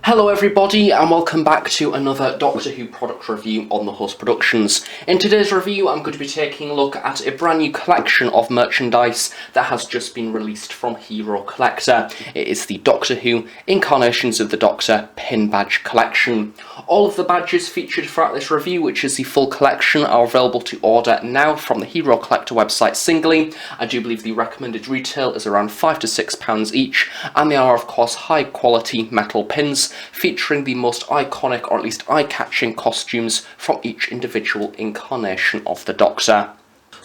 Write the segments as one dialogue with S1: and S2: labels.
S1: Hello everybody and welcome back to another Doctor Who product review on the Host Productions. In today's review I'm going to be taking a look at a brand new collection of merchandise that has just been released from Hero Collector. It is the Doctor Who Incarnations of the Doctor pin badge collection. All of the badges featured throughout this review, which is the full collection, are available to order now from the Hero Collector website singly. I do believe the recommended retail is around £5 to £6 each, and they are of course high quality metal pins featuring the most iconic or at least eye-catching costumes from each individual incarnation of the Doctor.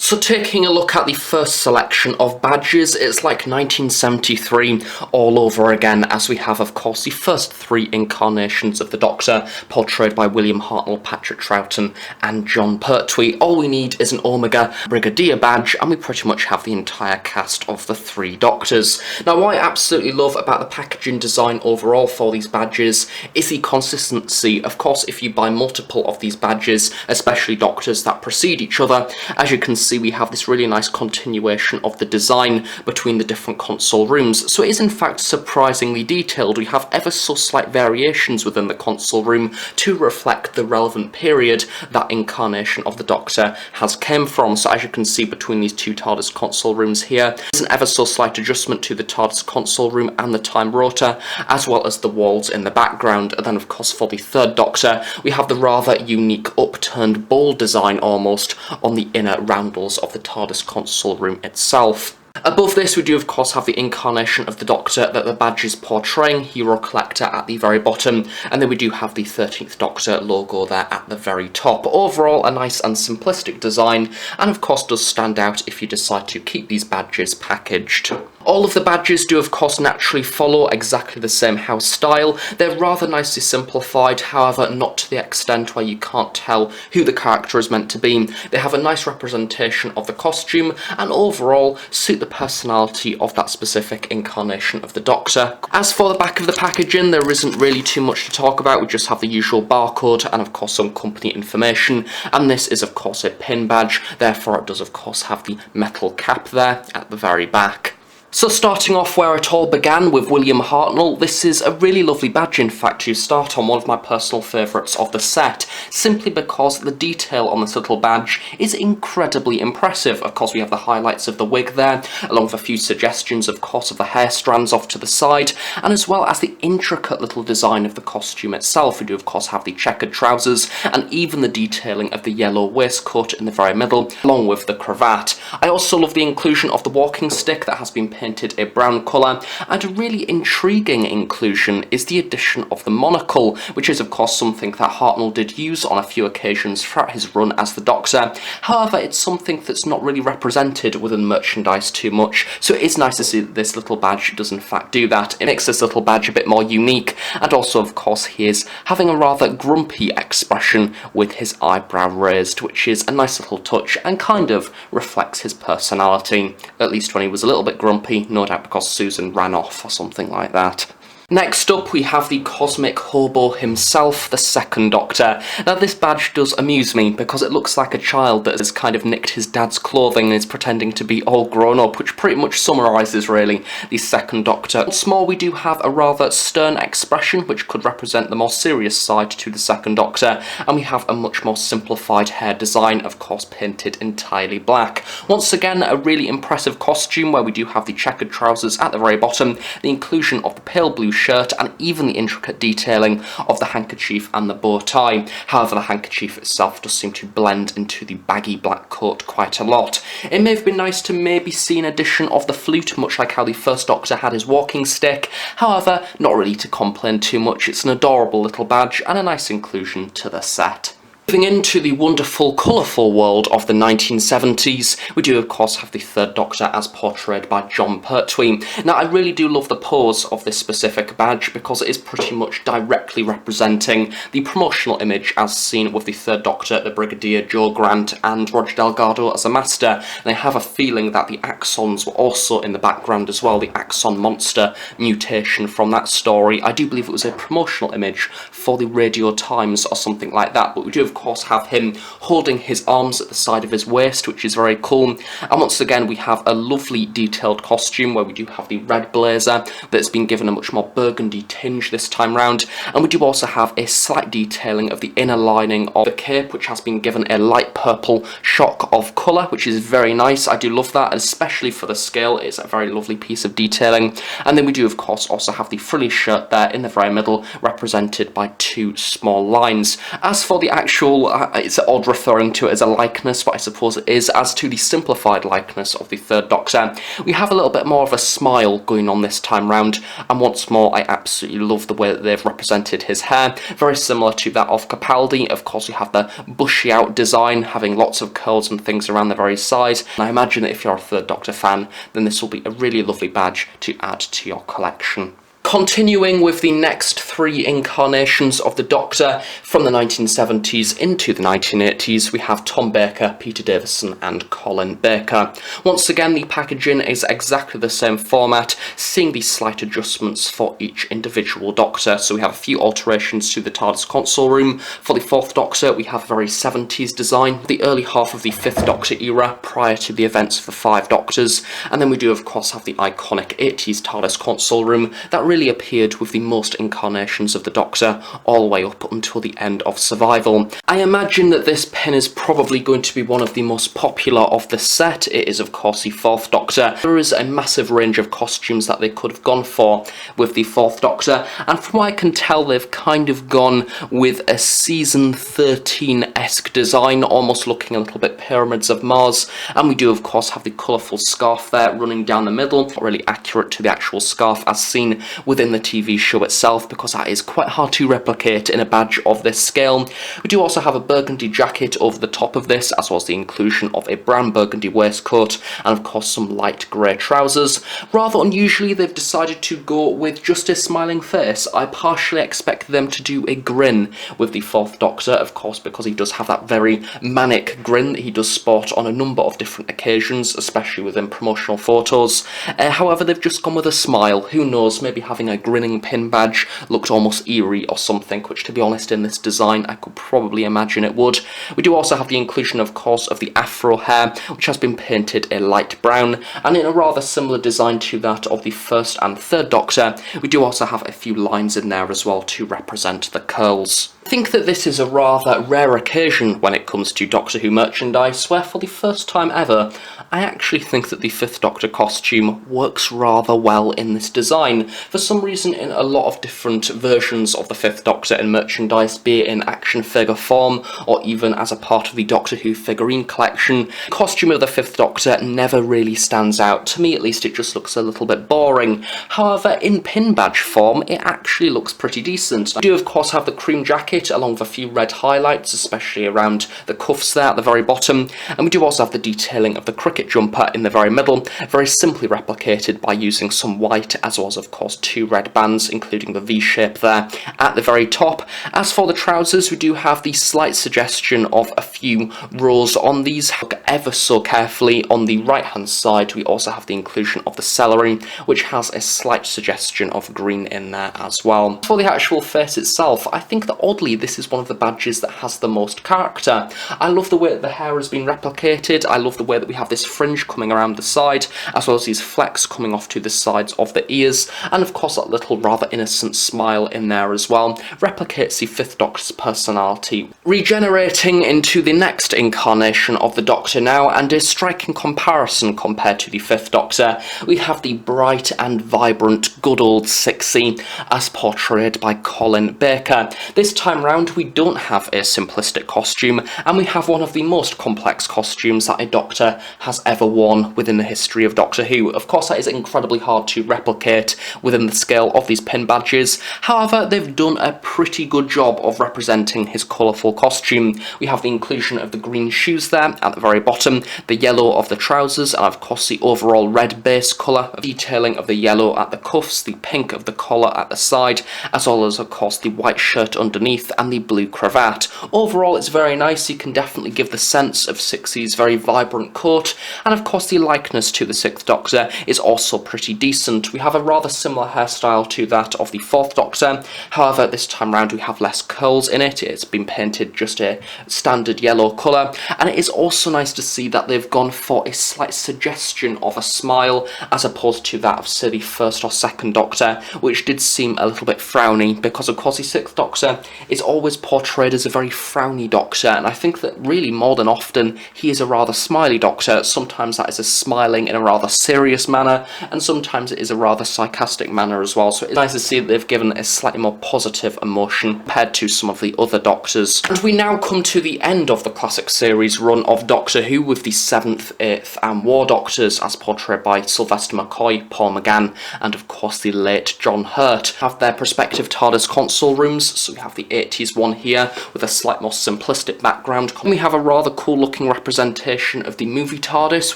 S1: So taking a look at the first selection of badges, it's like 1973 all over again, as we have of course the first three incarnations of the Doctor, portrayed by William Hartnell, Patrick Troughton and Jon Pertwee. All we need is an Omega Brigadier badge and we pretty much have the entire cast of the three Doctors. Now what I absolutely love about the packaging design overall for these badges is the consistency. Of course, if you buy multiple of these badges, especially Doctors that precede each other, as you can see we have this really nice continuation of the design between the different console rooms. So it is in fact surprisingly detailed. We have ever so slight variations within the console room to reflect the relevant period that incarnation of the Doctor has came from. So as you can see between these two TARDIS console rooms here, there's an ever so slight adjustment to the TARDIS console room and the time rotor, as well as the walls in the background. And then of course for the third Doctor, we have the rather unique upturned bowl design almost on the inner roundels of the TARDIS console room itself. Above this we do of course have the incarnation of the Doctor that the badge is portraying, Hero Collector at the very bottom, and then we do have the 13th Doctor logo there at the very top. Overall a nice and simplistic design, and of course does stand out if you decide to keep these badges packaged. All of the badges do of course naturally follow exactly the same house style. They're rather nicely simplified, however not to the extent where you can't tell who the character is meant to be. They have a nice representation of the costume and overall suit the personality of that specific incarnation of the Doctor. As for the back of the packaging, there isn't really too much to talk about. We just have the usual barcode and of course some company information, and this is of course a pin badge, therefore it does of course have the metal cap there at the very back. So starting off where it all began with William Hartnell, this is a really lovely badge in fact to start on, one of my personal favourites of the set, simply because the detail on this little badge is incredibly impressive. Of course we have the highlights of the wig there, along with a few suggestions of course of the hair strands off to the side, and as well as the intricate little design of the costume itself. We do of course have the checkered trousers and even the detailing of the yellow waistcoat in the very middle, along with the cravat. I also love the inclusion of the walking stick that has been painted a brown colour, and a really intriguing inclusion is the addition of the monocle, which is of course something that Hartnell did use on a few occasions throughout his run as the Doctor. However, it's something that's not really represented within merchandise too much, so it is nice to see that this little badge does in fact do that. It makes this little badge a bit more unique, and also of course he is having a rather grumpy expression with his eyebrow raised, which is a nice little touch and kind of reflects his personality, at least when he was a little bit grumpy, no doubt because Susan ran off or something like that. Next up we have the cosmic hobo himself, the second Doctor. Now this badge does amuse me because it looks like a child that has kind of nicked his dad's clothing and is pretending to be all grown up, which pretty much summarises really the second Doctor. Once more we do have a rather stern expression which could represent the more serious side to the second Doctor, and we have a much more simplified hair design, of course painted entirely black. Once again a really impressive costume where we do have the checkered trousers at the very bottom, the inclusion of the pale blue shirt and even the intricate detailing of the handkerchief and the bow tie. However, the handkerchief itself does seem to blend into the baggy black coat quite a lot. It may have been nice to maybe see an addition of the flute, much like how the first Doctor had his walking stick. However, not really to complain too much. It's an adorable little badge and a nice inclusion to the set. Moving into the wonderful, colourful world of the 1970s, we do of course have the third Doctor as portrayed by Jon Pertwee. Now I really do love the pose of this specific badge because it is pretty much directly representing the promotional image as seen with the third Doctor, the Brigadier, Joe Grant and Roger Delgado as a Master, and I have a feeling that the Axons were also in the background as well, the Axon monster mutation from that story. I do believe it was a promotional image for the Radio Times or something like that, but we do of course have him holding his arms at the side of his waist, which is very cool. And once again, we have a lovely detailed costume where we do have the red blazer that's been given a much more burgundy tinge this time round. And we do also have a slight detailing of the inner lining of the cape, which has been given a light purple shock of colour, which is very nice. I do love that, especially for the scale. It's a very lovely piece of detailing. And then we do, of course, also have the frilly shirt there in the very middle, represented by two small lines. As for the actual, it's odd referring to it as a likeness, but I suppose it is. As to the simplified likeness of the Third Doctor, we have a little bit more of a smile going on this time round, and once more, I absolutely love the way that they've represented his hair, very similar to that of Capaldi. Of course, we have the bushy out design, having lots of curls and things around the very side, and I imagine that if you're a Third Doctor fan, then this will be a really lovely badge to add to your collection. Continuing with the next three incarnations of the Doctor from the 1970s into the 1980s, we have Tom Baker, Peter Davison and Colin Baker. Once again, the packaging is exactly the same format, seeing these slight adjustments for each individual Doctor. So we have a few alterations to the TARDIS console room. For the Fourth Doctor, we have a very 70s design, the early half of the Fifth Doctor era, prior to the events of the Five Doctors. And then we do, of course, have the iconic 80s TARDIS console room that really appeared with the most incarnations of the Doctor all the way up until the end of Survival. I imagine that this pin is probably going to be one of the most popular of the set. It is, of course, the Fourth Doctor. There is a massive range of costumes that they could have gone for with the Fourth Doctor, and from what I can tell, they've kind of gone with a season 13-esque design, almost looking a little bit Pyramids of Mars. And we do, of course, have the colourful scarf there running down the middle, not really accurate to the actual scarf as seen within the TV show itself, because that is quite hard to replicate in a badge of this scale. We do also have a burgundy jacket over the top of this, as well as the inclusion of a brown burgundy waistcoat, and of course some light grey trousers. Rather unusually, they've decided to go with just a smiling face. I partially expect them to do a grin with the Fourth Doctor, of course, because he does have that very manic grin that he does sport on a number of different occasions, especially within promotional photos. However, they've just gone with a smile. Who knows, maybe having a grinning pin badge looked almost eerie or something, which, to be honest, in this design I could probably imagine it would. We do also have the inclusion, of course, of the afro hair, which has been painted a light brown, and in a rather similar design to that of the First and Third Doctor, we do also have a few lines in there as well to represent the curls. I think that this is a rather rare occasion when it comes to Doctor Who merchandise, where for the first time ever, I actually think that the Fifth Doctor costume works rather well in this design. For some reason, in a lot of different versions of the Fifth Doctor in merchandise, be it in action figure form, or even as a part of the Doctor Who figurine collection, the costume of the Fifth Doctor never really stands out. To me, at least, it just looks a little bit boring. However, in pin badge form, it actually looks pretty decent. I do, of course, have the cream jacket, along with a few red highlights, especially around the cuffs there at the very bottom, and we do also have the detailing of the cricket jumper in the very middle, very simply replicated by using some white, as well as, of course, two red bands, including the V shape there at the very top. As for the trousers, we do have the slight suggestion of a few rows on these. Look ever so carefully on the right hand side, we also have the inclusion of the celery, which has a slight suggestion of green in there as well. For the actual face itself, I think that oddly this is one of the badges that has the most character. I love the way that the hair has been replicated. I love the way that we have this fringe coming around the side, as well as these flecks coming off to the sides of the ears, and of course that little rather innocent smile in there as well replicates the Fifth Doctor's personality. Regenerating into the next incarnation of the Doctor now, and a striking comparison compared to the Fifth Doctor, we have the bright and vibrant good old Sixie as portrayed by Colin Baker. This time round, we don't have a simplistic costume, and we have one of the most complex costumes that a Doctor has ever worn within the history of Doctor Who. Of course, that is incredibly hard to replicate within the scale of these pin badges. However, they've done a pretty good job of representing his colourful costume. We have the inclusion of the green shoes there at the very bottom, the yellow of the trousers, and of course the overall red base colour, detailing of the yellow at the cuffs, the pink of the collar at the side, as well as, of course, the white shirt underneath and the blue cravat. Overall, it's very nice. You can definitely give the sense of Sixie's very vibrant coat, And of course the likeness to the 6th Doctor is also pretty decent. We have a rather similar hairstyle to that of the 4th Doctor, however this time round we have less curls in it. It's been painted just a standard yellow colour, and it is also nice to see that they've gone for a slight suggestion of a smile as opposed to that of, say, the 1st or 2nd Doctor, which did seem a little bit frowny, because of course the 6th Doctor is always portrayed as a very frowny Doctor, and I think that really more than often he is a rather smiley Doctor. Sometimes that is a smiling in a rather serious manner, and sometimes it is a rather sarcastic manner as well, so it's nice to see that they've given a slightly more positive emotion compared to some of the other Doctors. And we now come to the end of the classic series run of Doctor Who with the 7th, 8th and War Doctors as portrayed by Sylvester McCoy, Paul McGann and of course the late John Hurt. Have their respective TARDIS console rooms, so we have the 80s one here with a slight more simplistic background. And we have a rather cool looking representation of the movie TARDIS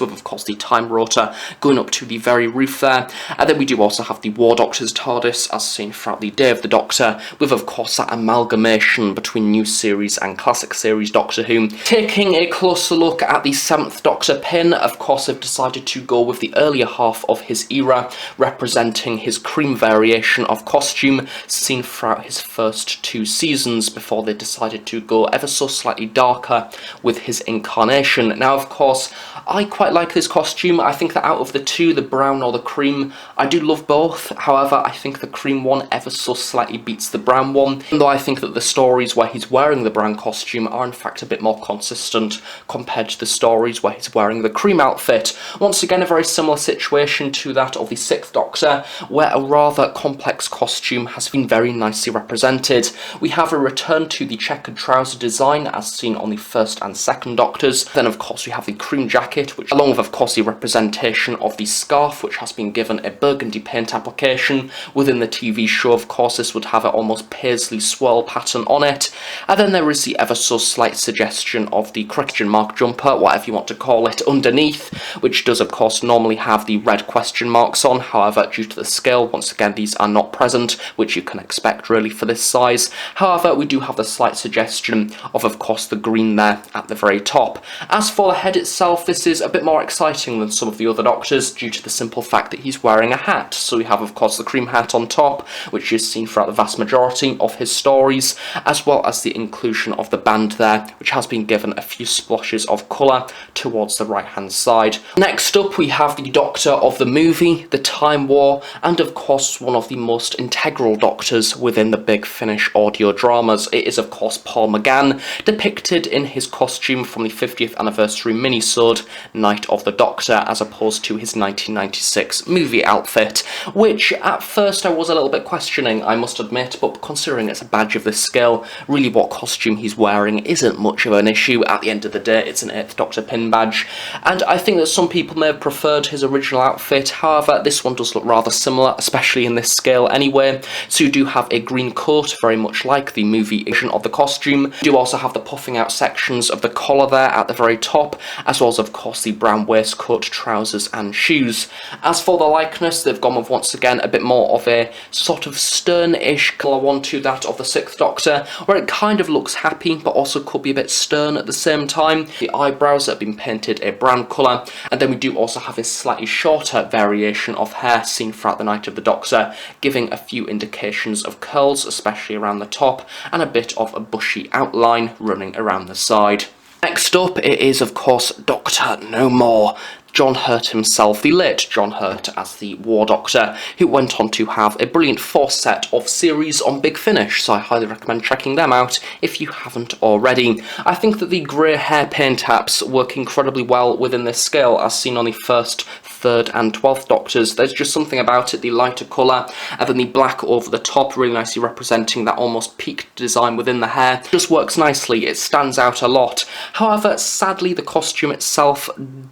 S1: with of course the time rotor going up to the very roof there, and then we do also have the War Doctor's TARDIS as seen throughout the Day of the Doctor, with of course that amalgamation between new series and classic series Doctor Who. Taking a closer look at the 7th Doctor pin, of course they've decided to go with the earlier half of his era, representing his cream variation of costume seen throughout his first 2 seasons before they decided to go ever so slightly darker with his incarnation. Now of course I quite like this costume. I think that out of the 2, the brown or the cream, I do love both. However, I think the cream one ever so slightly beats the brown one, even though I think that the stories where he's wearing the brown costume are in fact a bit more consistent compared to the stories where he's wearing the cream outfit. Once again, a very similar situation to that of the 6th Doctor, where a rather complex costume has been very nicely represented. We have a return to the checkered trouser design as seen on the 1st and 2nd Doctors. Then of course we have the cream jacket, which along with of course the representation of the scarf, which has been given a burgundy paint application. Within the TV show of course this would have an almost paisley swirl pattern on it, and then there is the ever so slight suggestion of the question mark jumper, whatever you want to call it, underneath, which does of course normally have the red question marks on. However, due to the scale, once again these are not present, which you can expect really for this size. However, we do have the slight suggestion of course the green there at the very top. As for the head itself, this is a bit more exciting than some of the other Doctors due to the simple fact that he's wearing a hat. So we have of course the cream hat on top, which is seen throughout the vast majority of his stories, as well as the inclusion of the band there, which has been given a few splashes of colour towards the right hand side. Next up we have the Doctor of the movie, the Time War, and of course one of the most integral Doctors within the Big Finish audio dramas. It is of course Paul McGann, depicted in his costume from the 50th anniversary minisode Night of the Doctor, as opposed to his 1996 movie outfit, which at first I was a little bit questioning, I must admit, but considering it's a badge of this scale, really what costume he's wearing isn't much of an issue. At the end of the day, it's an 8th Doctor pin badge, and I think that some people may have preferred his original outfit. However, this one does look rather similar, especially in this scale anyway. So you do have a green coat, very much like the movie version of the costume. You do also have the puffing out sections of the collar there at the very top, as well as of course the brown waistcoat, trousers and shoes. As for the likeness, they've gone with once again a bit more of a sort of stern-ish colour one to that of the 6th Doctor, where it kind of looks happy but also could be a bit stern at the same time. The eyebrows have been painted a brown colour, and then we do also have a slightly shorter variation of hair seen throughout the Night of the Doctor, giving a few indications of curls, especially around the top, and a bit of a bushy outline running around the side. Next up, it is of course Doctor No More. John Hurt himself, the late John Hurt as the War Doctor, who went on to have a brilliant 4th set of series on Big Finish, so I highly recommend checking them out if you haven't already. I think that the grey hair paint apps work incredibly well within this scale, as seen on the 1st, 3rd and 12th Doctors. There's just something about it, the lighter colour, and then the black over the top, really nicely representing that almost peaked design within the hair. It just works nicely, it stands out a lot. However, sadly the costume itself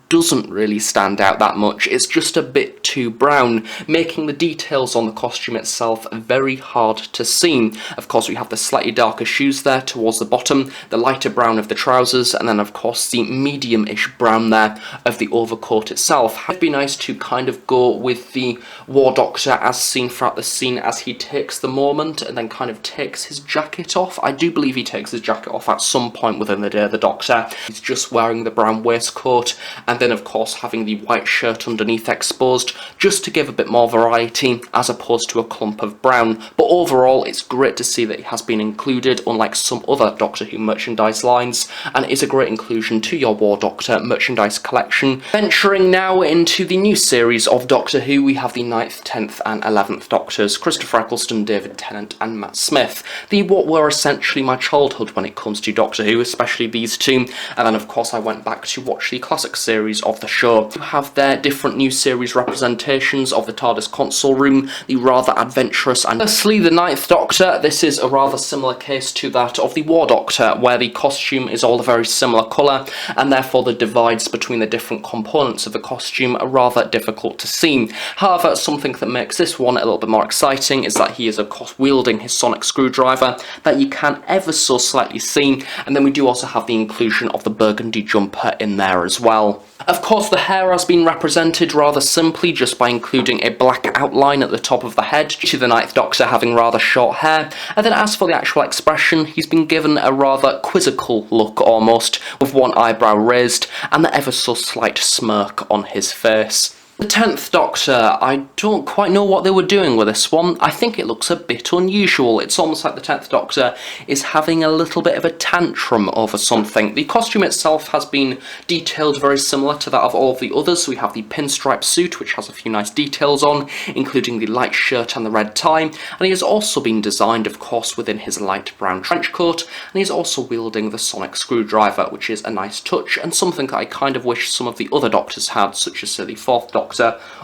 S1: doesn't really really stand out that much. It's just a bit too brown, making the details on the costume itself very hard to see. Of course, we have the slightly darker shoes there towards the bottom, the lighter brown of the trousers, and then of course the medium-ish brown there of the overcoat itself. It'd be nice to kind of go with the War Doctor as seen throughout the scene as he takes the moment and then kind of takes his jacket off. I do believe he takes his jacket off at some point within the Day of the Doctor. He's just wearing the brown waistcoat and then of course having the white shirt underneath exposed, just to give a bit more variety as opposed to a clump of brown. But overall, it's great to see that he has been included, unlike some other Doctor Who merchandise lines, and it is a great inclusion to your War Doctor merchandise collection. Venturing now into the new series of Doctor Who, we have the 9th, 10th and 11th Doctors, Christopher Eccleston, David Tennant and Matt Smith. What were essentially my childhood when it comes to Doctor Who, especially these two, and then of course I went back to watch the classic series of the show. You have their different new series representations of the TARDIS console room, the rather adventurous and firstly the 9th Doctor. This is a rather similar case to that of the War Doctor, where the costume is all a very similar colour and therefore the divides between the different components of the costume are rather difficult to see. However, something that makes this one a little bit more exciting is that he is of course wielding his sonic screwdriver that you can ever so slightly see, and then we do also have the inclusion of the burgundy jumper in there as well. Of course, the hair has been represented rather simply just by including a black outline at the top of the head, due to the 9th Doctor having rather short hair, and then as for the actual expression, he's been given a rather quizzical look almost, with one eyebrow raised and the ever so slight smirk on his face. The 10th Doctor, I don't quite know what they were doing with this one. I think it looks a bit unusual. It's almost like the 10th Doctor is having a little bit of a tantrum over something. The costume itself has been detailed very similar to that of all of the others. We have the pinstripe suit, which has a few nice details on, including the light shirt and the red tie, and he has also been designed, of course, within his light brown trench coat, and he's also wielding the sonic screwdriver, which is a nice touch, and something that I kind of wish some of the other Doctors had, such as, say, the 4th Doctor,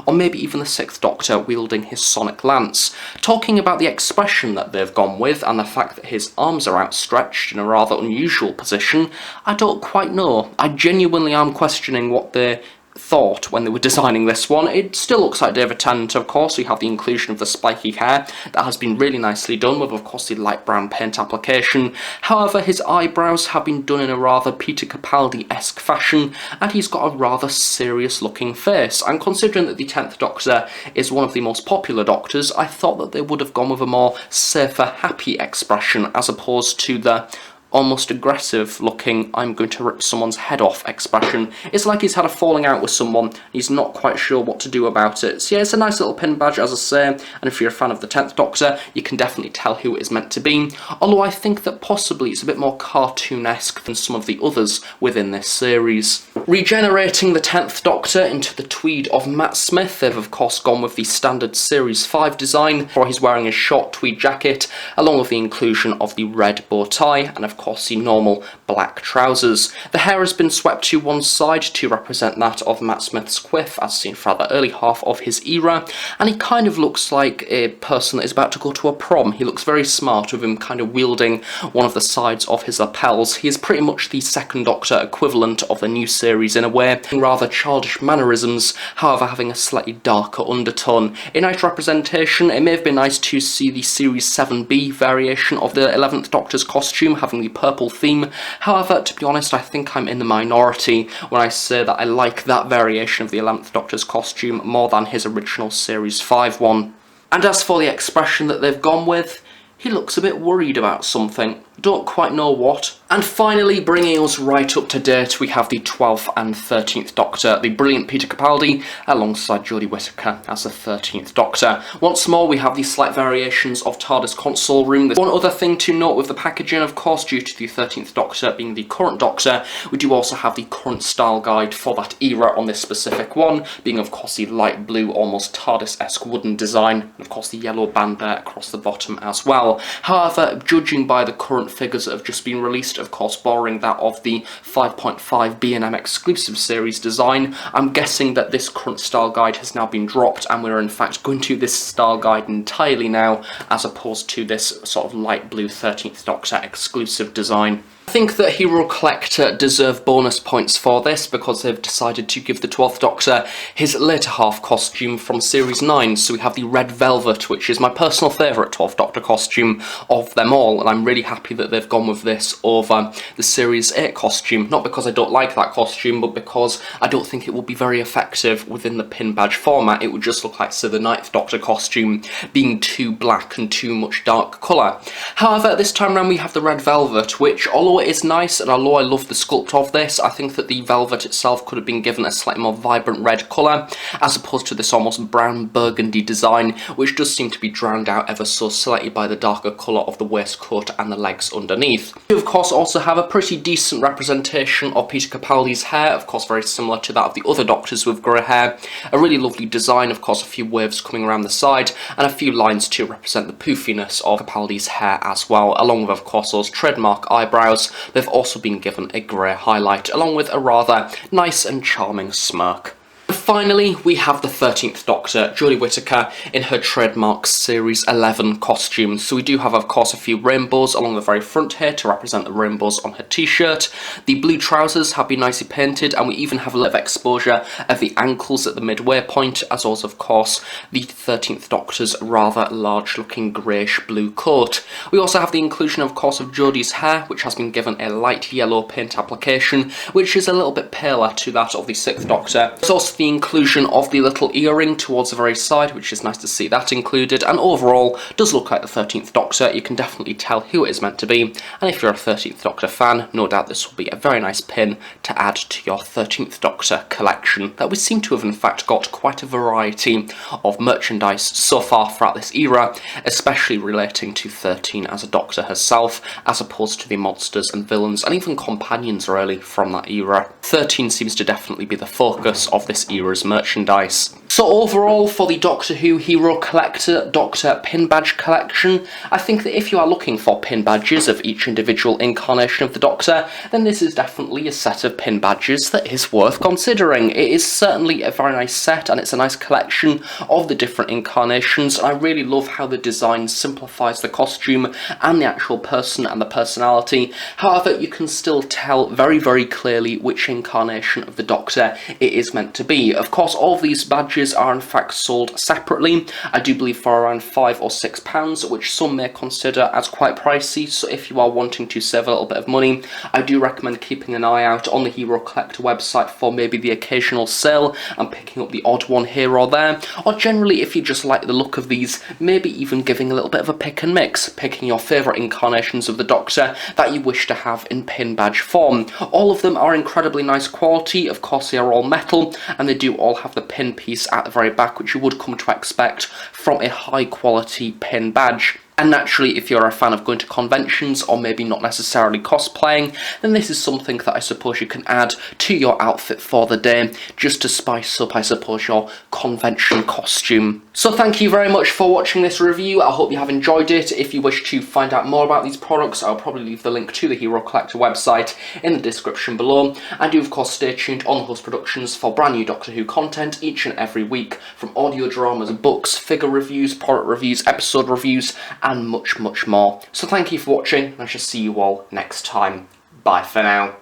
S1: or maybe even the 6th Doctor wielding his sonic lance. Talking about the expression that they've gone with, and the fact that his arms are outstretched in a rather unusual position, I don't quite know. I genuinely am questioning what they thought when they were designing this one. It still looks like David Tennant, of course. We have the inclusion of the spiky hair that has been really nicely done with, of course, the light brown paint application. However, his eyebrows have been done in a rather Peter Capaldi-esque fashion, and he's got a rather serious looking face. And considering that the 10th Doctor is one of the most popular Doctors, I thought that they would have gone with a more safer, happy expression as opposed to the almost aggressive looking I'm going to rip someone's head off expression. It's like he's had a falling out with someone and he's not quite sure what to do about it. So yeah, it's a nice little pin badge, as I say, and if you're a fan of the 10th Doctor, you can definitely tell who it is meant to be, although I think that possibly it's a bit more cartoon-esque than some of the others within this series. Regenerating the 10th Doctor into the tweed of Matt Smith, they've of course gone with the standard Series 5 design, where he's wearing a short tweed jacket, along with the inclusion of the red bow tie, and of course the normal black trousers. The hair has been swept to one side to represent that of Matt Smith's quiff, as seen throughout the early half of his era, and he kind of looks like a person that is about to go to a prom. He looks very smart, with him kind of wielding one of the sides of his lapels. He is pretty much the 2nd Doctor equivalent of the new series in a way, in rather childish mannerisms, however having a slightly darker undertone. A nice representation. It may have been nice to see the Series 7B variation of the 11th Doctor's costume having the purple theme. However, to be honest, I think I'm in the minority when I say that I like that variation of the 11th Doctor's costume more than his original Series 5 one. And as for the expression that they've gone with, he looks a bit worried about something. Don't quite know what. And finally, bringing us right up to date, we have the 12th and 13th Doctor, the brilliant Peter Capaldi, alongside Jodie Whittaker as the 13th Doctor. Once more, we have these slight variations of TARDIS console room. There's one other thing to note with the packaging, of course, due to the 13th Doctor being the current Doctor, we do also have the current style guide for that era on this specific one, being of course the light blue, almost TARDIS-esque wooden design, and of course the yellow band there across the bottom as well. However, judging by the current figures that have just been released, of course borrowing that of the 5.5 B&M exclusive series design, I'm guessing that this current style guide has now been dropped and we're in fact going to this style guide entirely now, as opposed to this sort of light blue 13th Doctor exclusive design. I think that Hero Collector deserve bonus points for this because they've decided to give the 12th Doctor his later half costume from Series 9. So we have the Red Velvet, which is my personal favourite 12th Doctor costume of them all, and I'm really happy that they've gone with this over the Series 8 costume. Not because I don't like that costume, but because I don't think it will be very effective within the pin badge format. It would just look like, say, the 9th Doctor costume being too black and too much dark colour. However, this time around we have the Red Velvet, which, although it is nice and although I love the sculpt of this, I think that the velvet itself could have been given a slightly more vibrant red colour as opposed to this almost brown burgundy design, which does seem to be drowned out ever so slightly by the darker colour of the waistcoat and the legs underneath. We of course also have a pretty decent representation of Peter Capaldi's hair, of course very similar to that of the other Doctors with grey hair. A really lovely design, of course a few waves coming around the side and a few lines to represent the poofiness of Capaldi's hair as well, along with of course those trademark eyebrows. They've also been given a grey highlight, along with a rather nice and charming smirk. Finally, we have the 13th Doctor, Jodie Whittaker, in her trademark Series 11 costume. So we do have, of course, a few rainbows along the very front here to represent the rainbows on her t-shirt. The blue trousers have been nicely painted, and we even have a little bit of exposure of the ankles at the midway point, as well as, of course, the 13th Doctor's rather large-looking greyish-blue coat. We also have the inclusion, of course, of Jodie's hair, which has been given a light yellow paint application, which is a little bit paler to that of the 6th Doctor. There's also the inclusion of the little earring towards the very side, which is nice to see that included, and overall does look like the 13th Doctor. You can definitely tell who it is meant to be, and if you're a 13th Doctor fan, no doubt this will be a very nice pin to add to your 13th Doctor collection, that we seem to have in fact got quite a variety of merchandise so far throughout this era, especially relating to 13 as a Doctor herself, as opposed to the monsters and villains and even companions really from that era. 13 seems to definitely be the focus of this era's merchandise. So overall, for the Doctor Who Hero Collector Doctor Pin Badge Collection, I think that if you are looking for pin badges of each individual incarnation of the Doctor, then this is definitely a set of pin badges that is worth considering. It is certainly a very nice set, and it's a nice collection of the different incarnations, and I really love how the design simplifies the costume and the actual person and the personality. However, you can still tell very, very clearly which incarnation of the Doctor it is meant to be. Of course, all of these badges are in fact sold separately, I do believe for around £5 or £6, which some may consider as quite pricey, so if you are wanting to save a little bit of money, I do recommend keeping an eye out on the Hero Collector website for maybe the occasional sale and picking up the odd one here or there, or generally if you just like the look of these, maybe even giving a little bit of a pick and mix, picking your favourite incarnations of the Doctor that you wish to have in pin badge form. All of them are incredibly nice quality, of course they are all metal, and they do all have the pin piece at the very back, which you would come to expect from a high quality pin badge. And naturally, if you're a fan of going to conventions or maybe not necessarily cosplaying, then this is something that I suppose you can add to your outfit for the day, just to spice up, I suppose, your convention costume. So thank you very much for watching this review. I hope you have enjoyed it. If you wish to find out more about these products, I'll probably leave the link to the Hero Collector website in the description below. And do of course stay tuned on the Host Productions for brand new Doctor Who content each and every week, from audio dramas, books, figure reviews, product reviews, episode reviews, and much, much more. So thank you for watching, and I shall see you all next time. Bye for now.